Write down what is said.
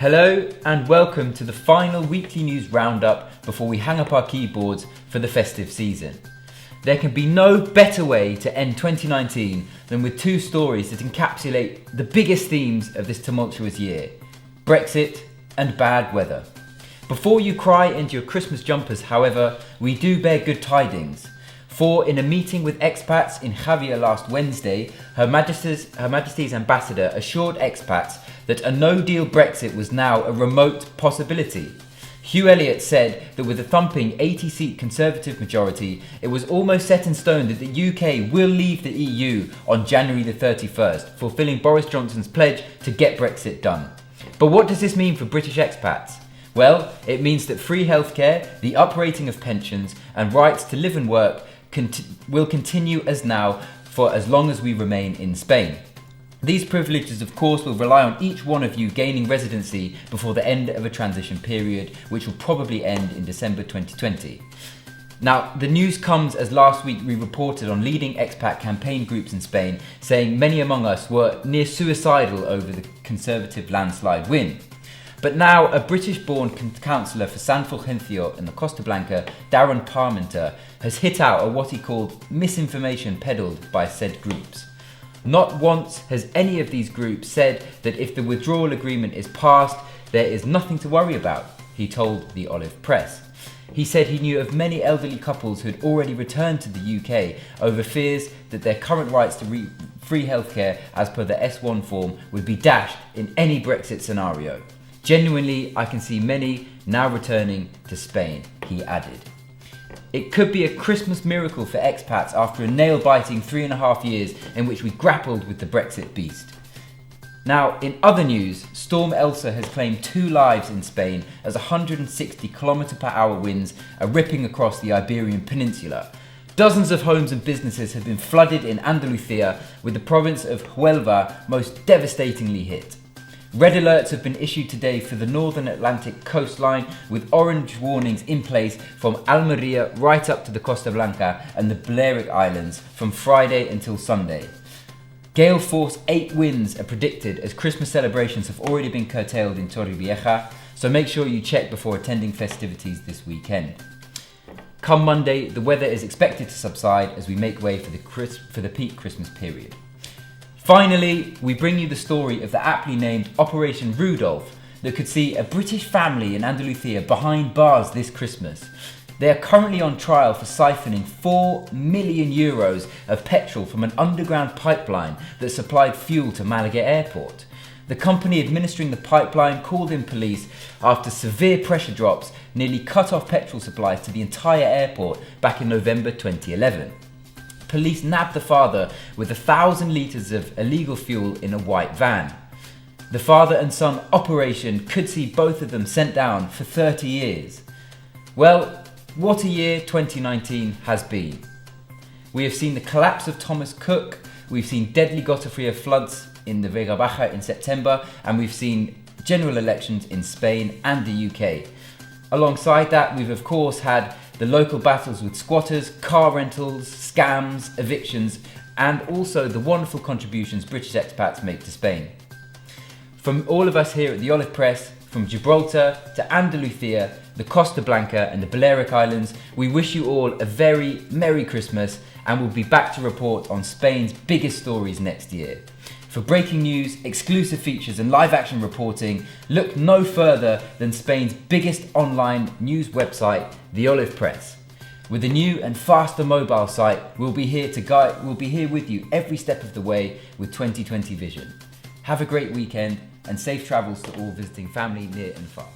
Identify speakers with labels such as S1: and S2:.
S1: Hello and welcome to the final weekly news roundup before we hang up our keyboards for the festive season. There can be no better way to end 2019 than with two stories that encapsulate the biggest themes of this tumultuous year: Brexit and bad weather. Before you cry into your Christmas jumpers, however, we do bear good tidings. For in a meeting with expats in Javier last Wednesday, Her Majesty's ambassador assured expats that a no-deal Brexit was now a remote possibility. Hugh Elliott said that with a thumping 80-seat Conservative majority, it was almost set in stone that the UK will leave the EU on January the 31st, fulfilling Boris Johnson's pledge to get Brexit done. But what does this mean for British expats? Well, it means that free healthcare, the uprating of pensions, and rights to live and work will continue as now for as long as we remain in Spain. These privileges, of course, will rely on each one of you gaining residency before the end of a transition period, which will probably end in December 2020. Now, the news comes as last week we reported on leading expat campaign groups in Spain, saying many among us were near suicidal over the Conservative landslide win. But now, a British-born councillor for San Fulgencio in the Costa Blanca, Darren Parmenter, has hit out at what he called misinformation peddled by said groups. Not once has any of these groups said that if the withdrawal agreement is passed, there is nothing to worry about, he told the Olive Press. He said he knew of many elderly couples who had already returned to the UK over fears that their current rights to free healthcare as per the S1 form would be dashed in any Brexit scenario. Genuinely, I can see many now returning to Spain, he added. It could be a Christmas miracle for expats after a nail-biting 3.5 years in which we grappled with the Brexit beast. Now, in other news, Storm Elsa has claimed 2 lives in Spain as 160 km/h winds are ripping across the Iberian Peninsula. Dozens of homes and businesses have been flooded in Andalusia, with the province of Huelva most devastatingly hit. Red alerts have been issued today for the northern Atlantic coastline, with orange warnings in place from Almeria right up to the Costa Blanca and the Balearic Islands from Friday until Sunday. Gale force 8 winds are predicted as Christmas celebrations have already been curtailed in Torrevieja, so make sure you check before attending festivities this weekend. Come Monday, the weather is expected to subside as we make way for the peak Christmas period. Finally, we bring you the story of the aptly named Operation Rudolph that could see a British family in Andalusia behind bars this Christmas. They are currently on trial for siphoning €4 million of petrol from an underground pipeline that supplied fuel to Malaga airport. The company administering the pipeline called in police after severe pressure drops nearly cut off petrol supplies to the entire airport back in November 2011. Police nabbed the father with 1,000 litres of illegal fuel in a white van. The father and son operation could see both of them sent down for 30 years. Well, what a year 2019 has been. We have seen the collapse of Thomas Cook, we've seen deadly Gotafria floods in the Vega Baja in September, and we've seen general elections in Spain and the UK. Alongside that, we've of course had the local battles with squatters, car rentals, scams, evictions, and also the wonderful contributions British expats make to Spain. From all of us here at the Olive Press, from Gibraltar to Andalusia, the Costa Blanca and the Balearic Islands, we wish you all a very Merry Christmas, and we'll be back to report on Spain's biggest stories next year. For breaking news, exclusive features and live action reporting, look no further than Spain's biggest online news website, The Olive Press. With a new and faster mobile site, we'll be here with you every step of the way with 2020 vision. Have a great weekend and safe travels to all visiting family near and far.